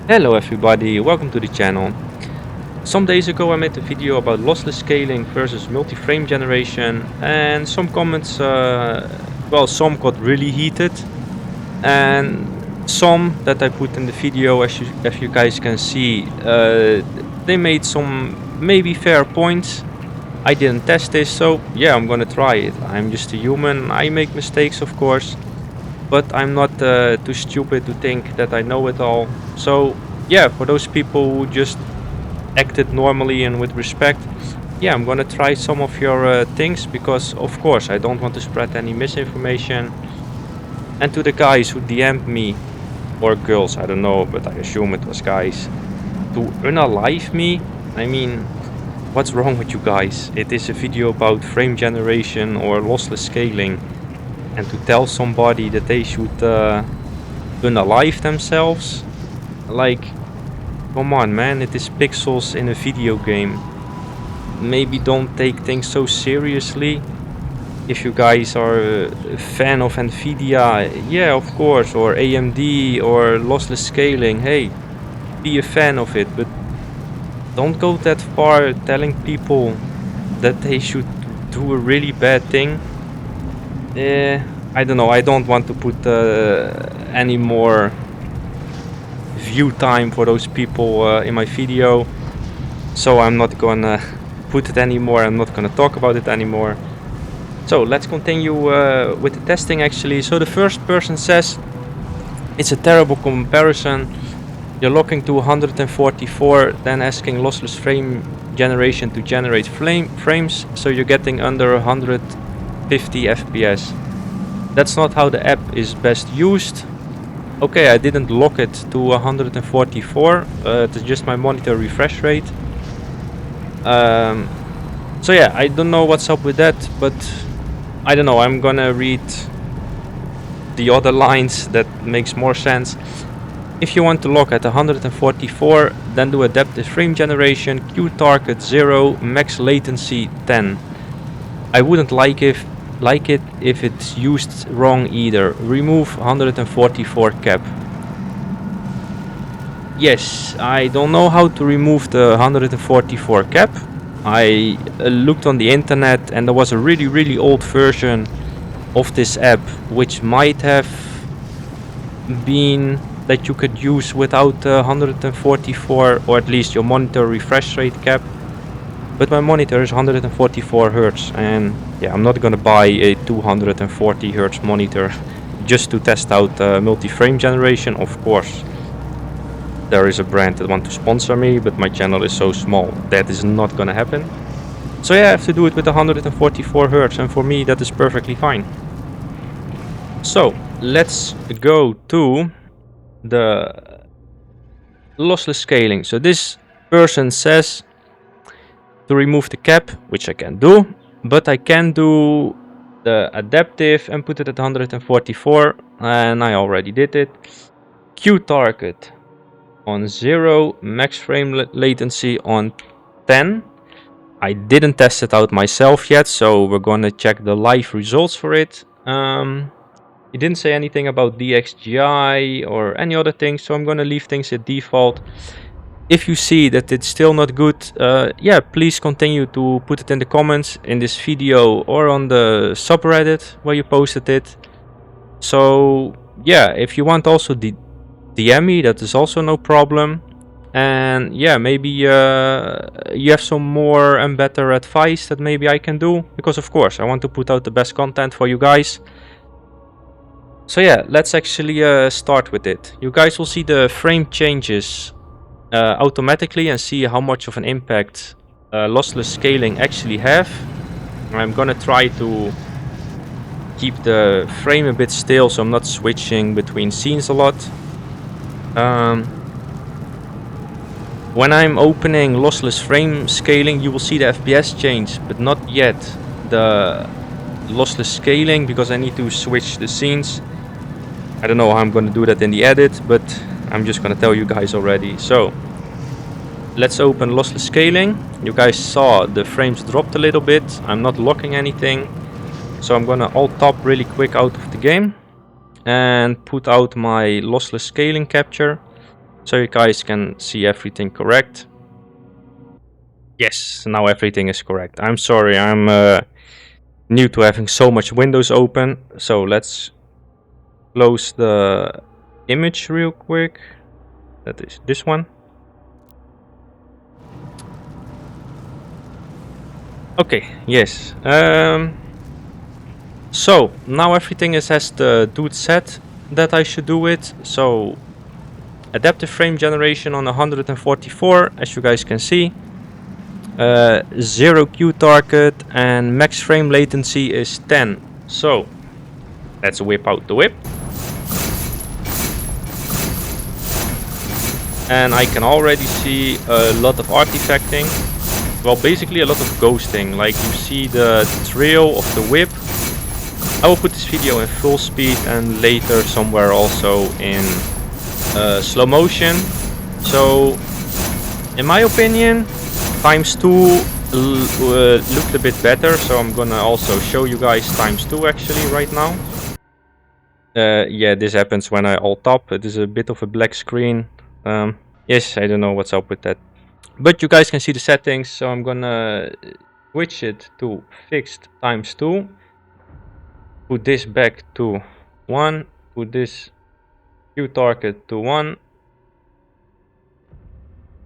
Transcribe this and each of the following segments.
Hello everybody, welcome to the channel. Some days ago I made a video about lossless scaling versus multi-frame generation, and some comments, well, some got really heated and some that I put in the video, as you guys can see, they made some maybe fair points. I didn't test this, so yeah, I'm gonna try it. I'm just a human, I make mistakes of course, but I'm not too stupid to think that I know it all. So yeah, for those people who just acted normally and with respect, yeah, I'm gonna try some of your things, because of course I don't want to spread any misinformation. And to the guys who DM'd me, or girls, I don't know, but I assume it was guys, to unalive me, I mean, what's wrong with you guys? It is a video about frame generation or lossless scaling, and to tell somebody that they should unalive themselves, like, come on man, it is pixels in a video game. Maybe don't take things so seriously. If you guys are a fan of nvidia, yeah, of course, or AMD or lossless scaling, hey, be a fan of it, but don't go that far telling people that they should do a really bad thing. I don't know, I don't want to put any more view time for those people in my video, so I'm not gonna put it anymore. I'm not gonna talk about it anymore. So let's continue with the testing actually. So the first person says it's a terrible comparison. You're locking to 144, then asking lossless frame generation to generate frames, so you're getting under 150 FPS. That's not how the app is best used. Okay, I didn't lock it to 144, it's just my monitor refresh rate. So yeah, I don't know what's up with that, but I don't know, I'm gonna read the other lines that makes more sense. If you want to lock at 144, then do adaptive frame generation, Q target 0, max latency 10. I wouldn't like it if it's used wrong either. Remove 144 cap. Yes, I don't know how to remove the 144 cap. I looked on the internet and there was a really old version of this app which might have been that you could use without 144, or at least your monitor refresh rate cap. But my monitor is 144 Hz, and yeah, I'm not gonna buy a 240 Hz monitor just to test out multi-frame generation. Of course, there is a brand that wants to sponsor me, but my channel is so small that is not gonna happen. So yeah, I have to do it with 144 Hz, and for me that is perfectly fine. So let's go to the lossless scaling. So this person says to remove the cap, which I can do, but I can do the adaptive and put it at 144, and I already did it. Q target on 0, max frame latency on 10. I didn't test it out myself yet, so we're gonna check the live results for it. He didn't say anything about DXGI or any other thing, so I'm gonna leave things at default. If you see that it's still not good, yeah, please continue to put it in the comments in this video or on the subreddit where you posted it. So yeah, if you want also DM me, that is also no problem. And yeah, maybe you have some more and better advice that maybe I can do, because of course I want to put out the best content for you guys. So yeah, let's actually start with it. You guys will see the frame changes automatically and see how much of an impact lossless scaling actually have. I'm gonna try to keep the frame a bit still, so I'm not switching between scenes a lot. When I'm opening lossless frame scaling, you will see the FPS change, but not yet the lossless scaling, because I need to switch the scenes. I don't know how I'm gonna do that in the edit, but I'm just gonna tell you guys already. So let's open lossless scaling. You guys saw the frames dropped a little bit. I'm not locking anything, so I'm gonna alt tab really quick out of the game and put out my lossless scaling capture. so you guys can see everything correct. Yes, now everything is correct. I'm sorry, I'm new to having so much windows open. So let's close the image real quick. That is this one. Okay, yes. So now everything is as the dude said that I should do it. So adaptive frame generation on 144, as you guys can see. 0 Q target and max frame latency is 10. So let's whip out the whip. And I can already see a lot of artifacting. Well, basically a lot of ghosting. Like you see the trail of the whip. I will put this video in full speed and later somewhere also in slow motion. So in my opinion, ×2 looked a bit better. So I'm gonna also show you guys ×2 actually right now. Yeah, this happens when I alt up. It is a bit of a black screen. Yes, I don't know what's up with that. But you guys can see the settings, so I'm gonna switch it to fixed ×2. Put this back to 1. Put this Q target to 1.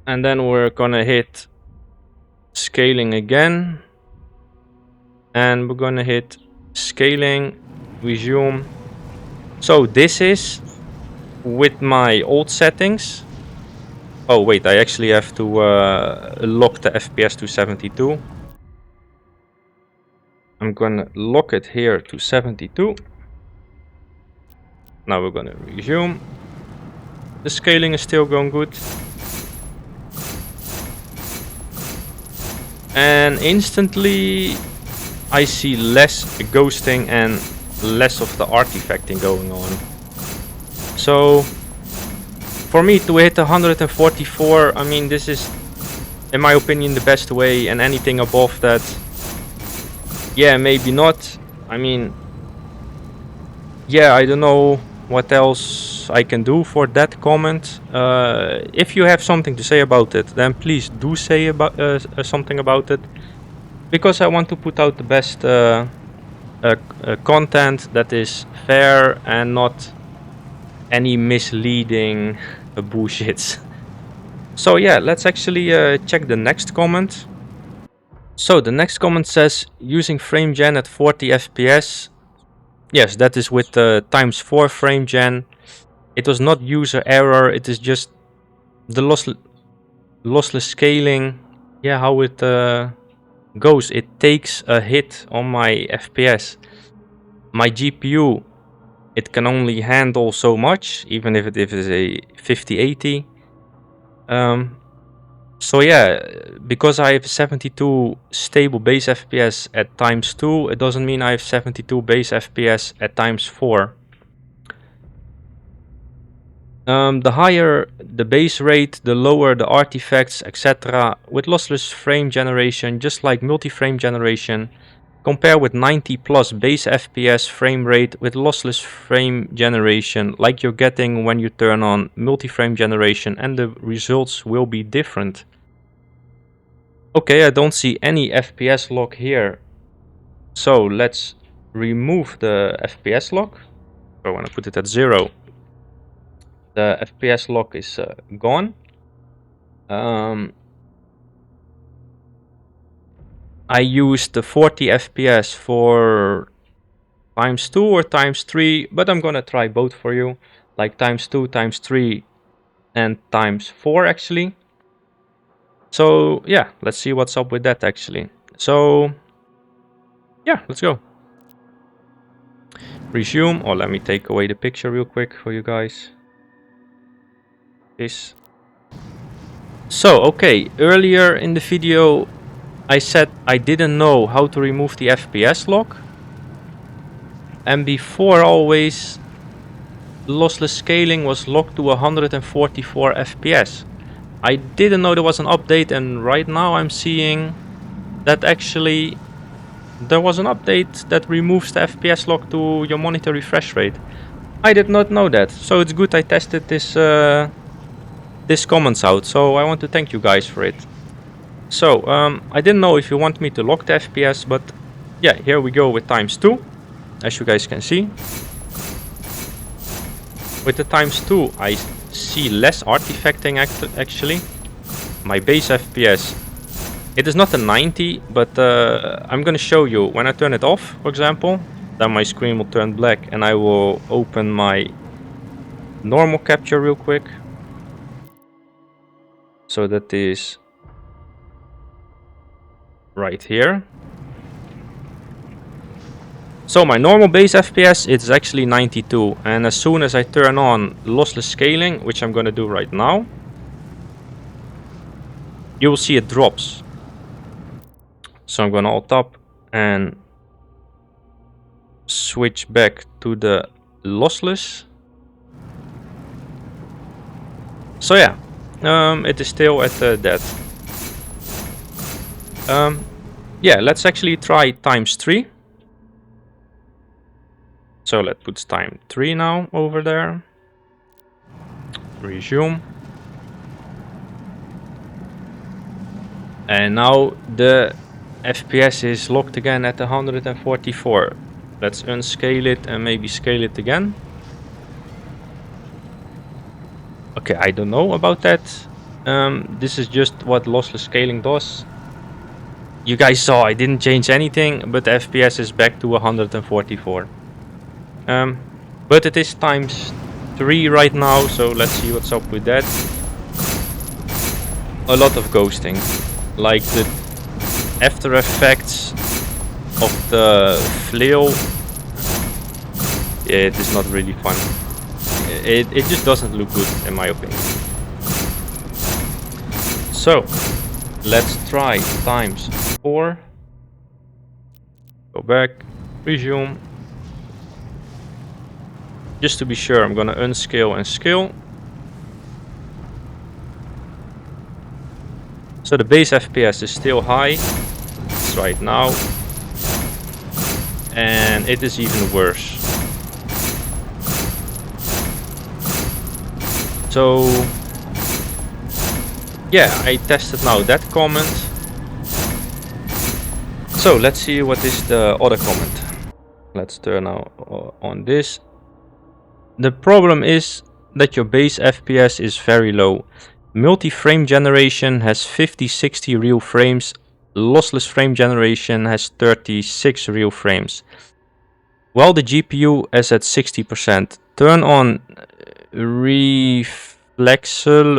And then we're gonna hit scaling again. And we're gonna hit scaling, resume. So this is with my old settings. Oh wait, I actually have to lock the FPS to 72. I'm gonna lock it here to 72. Now we're gonna resume. The scaling is still going good. And instantly I see less ghosting and less of the artifacting going on. So for me to hit 144, I mean, this is in my opinion the best way, and anything above that, yeah, maybe not. I mean, yeah, I don't know what else I can do for that comment. If you have something to say about it, then please do say about something about it, because I want to put out the best content that is fair and not any misleading bullshits. So yeah, let's actually check the next comment. So the next comment says using frame gen at 40 FPS. Yes, that is with the ×4 frame gen. It was not user error, it is just the lossless scaling. Yeah, how it goes. It takes a hit on my FPS. My GPU, it can only handle so much, even if it is a 5080. So yeah, because I have 72 stable base FPS at ×2, it doesn't mean I have 72 base FPS at ×4. The higher the base rate, the lower the artifacts, etc. With lossless frame generation, just like multi-frame generation, compare with 90 plus base FPS frame rate with lossless frame generation, like you're getting when you turn on multi-frame generation, and the results will be different. Okay, I don't see any FPS lock here. So let's remove the FPS lock. I want to put it at 0. The FPS lock is gone. I used the 40 FPS for ×2 or ×3, but I'm gonna try both for you, like ×2, ×3, and ×4 actually. So yeah, let's see what's up with that actually. So yeah, let's go. Resume, or let me take away the picture real quick for you guys. This. So okay, earlier in the video I said I didn't know how to remove the FPS lock, and before always lossless scaling was locked to 144 FPS. I didn't know there was an update, and right now I'm seeing that actually there was an update that removes the FPS lock to your monitor refresh rate. I did not know that, so it's good I tested this this comments out, so I want to thank you guys for it. So, I didn't know if you want me to lock the FPS, but yeah, here we go with ×2, as you guys can see. With the ×2, I see less artifacting actually. My base FPS, it is not a 90, but I'm gonna show you when I turn it off, for example, then my screen will turn black, and I will open my normal capture real quick. So that is right here. So my normal base FPS, it's actually 92, and as soon as I turn on lossless scaling, which I'm gonna do right now, you will see it drops. So I'm gonna alt up and switch back to the lossless. So yeah, it is still at that. Yeah, let's actually try ×3. So let's put ×3 now over there. Resume. And now the FPS is locked again at 144. Let's unscale it and maybe scale it again. Okay, I don't know about that. This is just what lossless scaling does. You guys saw I didn't change anything, but the FPS is back to 144. But it is ×3 right now, so let's see what's up with that. A lot of ghosting, like the after effects of the flail. Yeah, it is not really fun. It just doesn't look good in my opinion. So let's try ×4. Go back, resume. Just to be sure, I'm gonna unscale and scale. So the base FPS is still high. It's right now. And it is even worse. So yeah, I tested now that comment. So let's see what is the other comment. Let's turn now on this. The problem is that your base FPS is very low. Multi-frame generation has 50-60 real frames. Lossless frame generation has 36 real frames. While the GPU is at 60%. Turn on Reflexel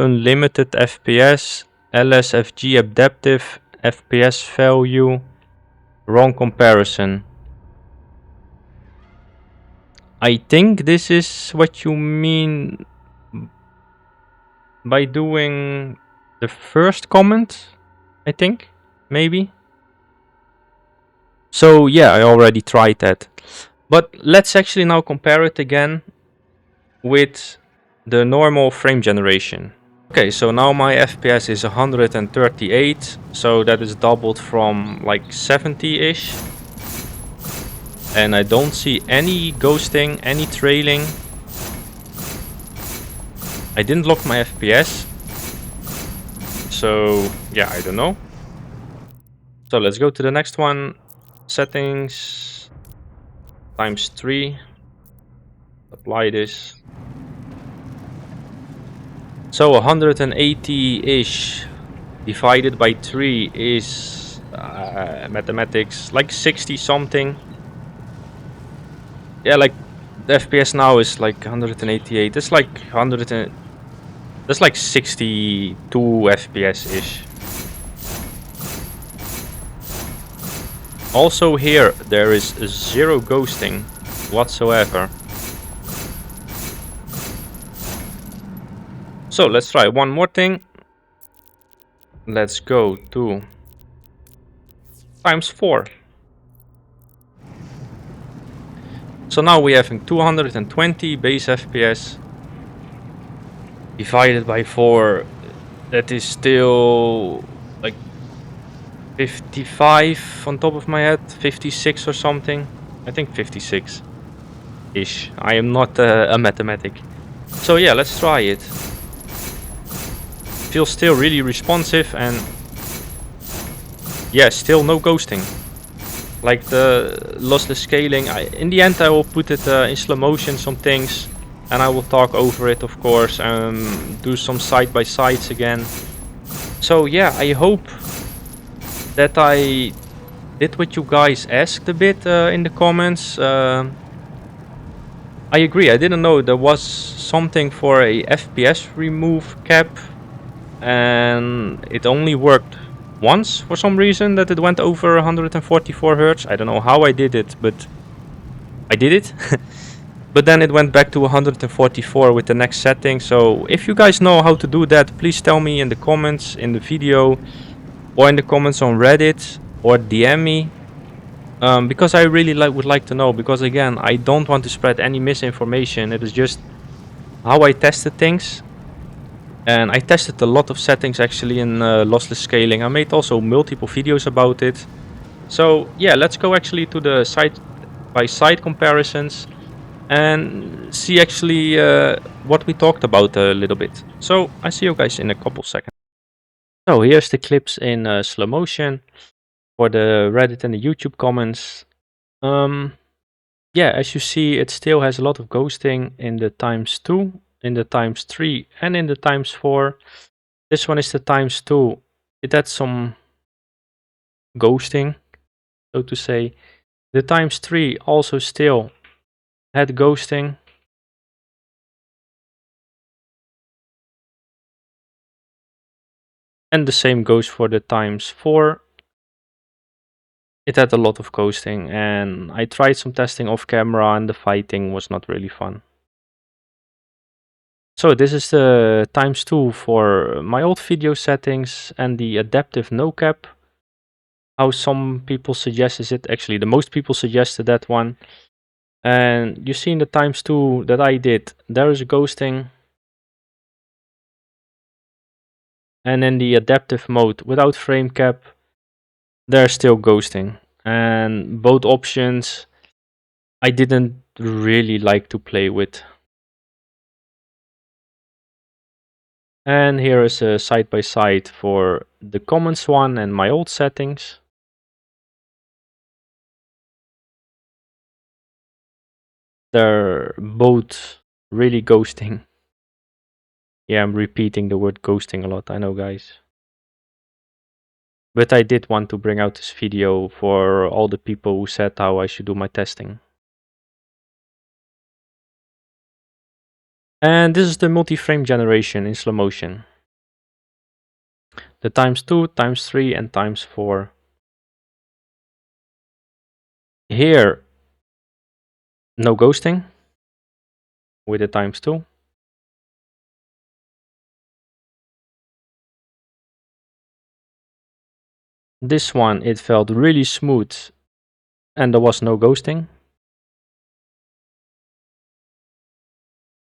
Unlimited FPS, LSFG Adaptive FPS value, wrong comparison. I think this is what you mean by doing the first comment, I think, maybe. So yeah, I already tried that. But let's actually now compare it again with the normal frame generation. Okay, so now my FPS is 138, so that is doubled from like 70-ish. And I don't see any ghosting, any trailing. I didn't lock my FPS. So yeah, I don't know. So let's go to the next one. Settings. ×3. Apply this. So 180-ish divided by 3 is mathematics, like 60 something. Yeah, like the FPS now is like 188. It's like 100 and that's like 62 FPS ish. Also here there is zero ghosting whatsoever. So let's try one more thing. Let's go to ×4. So now we have 220 base FPS divided by 4. That is still like 55 on top of my head, 56 or something. I think 56-ish. I am not a mathematic. So yeah, let's try it. feels still really responsive, and yeah, still no ghosting. Like the lossless scaling, in the end I will put it in slow motion, some things, and I will talk over it, of course, do some side by sides again. So yeah, I hope that I did what you guys asked a bit in the comments. I agree, I didn't know there was something for a FPS remove cap, and it only worked once for some reason, that it went over 144 Hz. I don't know how I did it, but I did it. But then it went back to 144 with the next setting. So if you guys know how to do that, please tell me in the comments in the video, or in the comments on Reddit, or DM me. Because I really would like to know, because again, I don't want to spread any misinformation. It is just how I tested things. And I tested a lot of settings actually in lossless scaling. I made also multiple videos about it. So yeah, let's go actually to the side by side comparisons and see actually what we talked about a little bit. So I see you guys in a couple seconds. So here's the clips in slow motion for the Reddit and the YouTube comments. Yeah, as you see, it still has a lot of ghosting in the ×2, in the ×3, and in the ×4. This one is the ×2. It had some ghosting, so to say. The ×3 also still had ghosting. And the same goes for the ×4. It had a lot of ghosting, and I tried some testing off camera, and the fighting was not really fun. So this is the ×2 for my old video settings, and the adaptive no cap. How some people suggested it. Actually, the most people suggested that one. And you see in the ×2 that I did, there is a ghosting. And in the adaptive mode without frame cap, there's still ghosting. And both options I didn't really like to play with. And here is a side by side for the comments one and my old settings. They're both really ghosting. Yeah, I'm repeating the word ghosting a lot, I know, guys. But I did want to bring out this video for all the people who said how I should do my testing. And this is the multi-frame generation in slow motion. The ×2, ×3, and ×4. Here, no ghosting with the ×2. This one, it felt really smooth and there was no ghosting.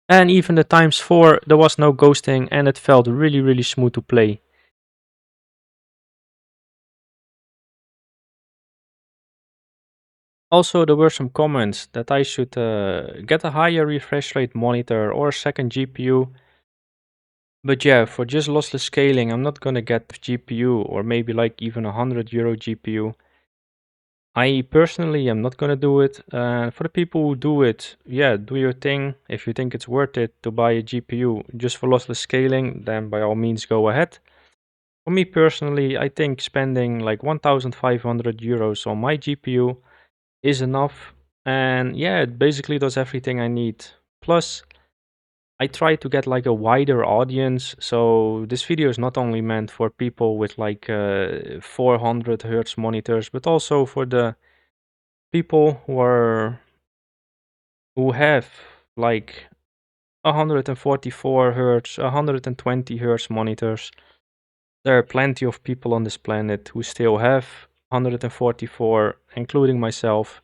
And even the ×4, there was no ghosting and it felt really smooth to play. Also, there were some comments that I should get a higher refresh rate monitor or a second GPU. But yeah, for just lossless scaling, I'm not gonna get GPU or maybe like even €100 GPU. I personally am not gonna do it. For the people who do it, yeah, do your thing. If you think it's worth it to buy a GPU just for lossless scaling, then by all means go ahead. For me personally, I think spending like €1,500 on my GPU is enough. And yeah, it basically does everything I need. Plus, I try to get like a wider audience. So this video is not only meant for people with like 400 Hz monitors, but also for the people who have like 144 Hz, 120 Hz monitors. There are plenty of people on this planet who still have 144, including myself.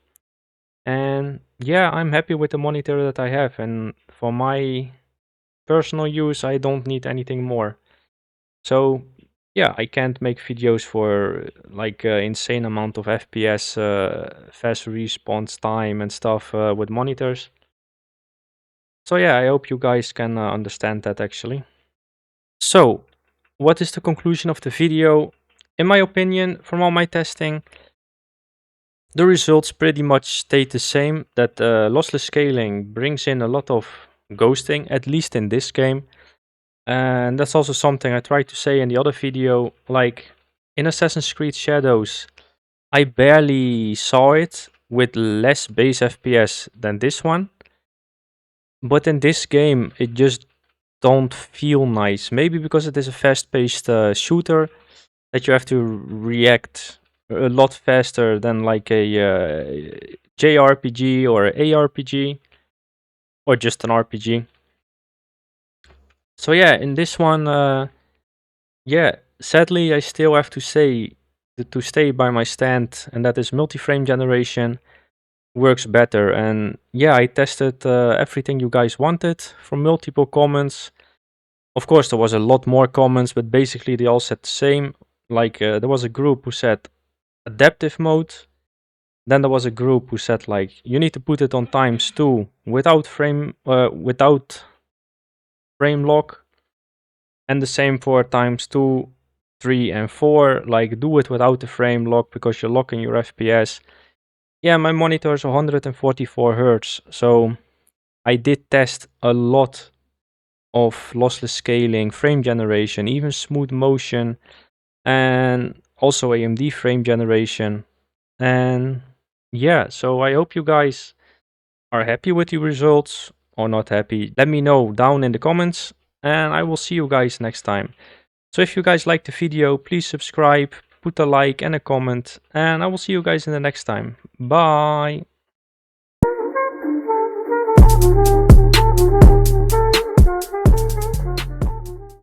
And yeah, I'm happy with the monitor that I have, and for my personal use, I don't need anything more. So yeah, I can't make videos for like insane amount of FPS, fast response time and stuff with monitors. So yeah, I hope you guys can understand that actually. So what is the conclusion of the video? In my opinion, from all my testing, the results pretty much stayed the same. That lossless scaling brings in a lot of ghosting, at least in this game. And that's also something I tried to say in the other video. Like in Assassin's Creed Shadows, I barely saw it with less base FPS than this one. But in this game, it just don't feel nice. Maybe because it is a fast-paced shooter that you have to react a lot faster than like a JRPG or ARPG or just an RPG. So yeah, in this one, yeah, sadly I still have to say to stay by my stand, and that is multi-frame generation works better. And yeah, I tested everything you guys wanted from multiple comments. Of course, there was a lot more comments, but basically they all said the same. Like there was a group who said adaptive mode. Then there was a group who said like you need to put it on ×2 without frame lock, and the same for ×2, 3, and 4. Like do it without the frame lock because you're locking your FPS. Yeah, my monitor is 144 Hz, so I did test a lot of lossless scaling, frame generation, even smooth motion, and also AMD frame generation. And yeah, so I hope you guys are happy with the results or not happy. Let me know down in the comments, and I will see you guys next time. So if you guys liked the video, please subscribe, put a like and a comment, and I will see you guys in the next time. Bye!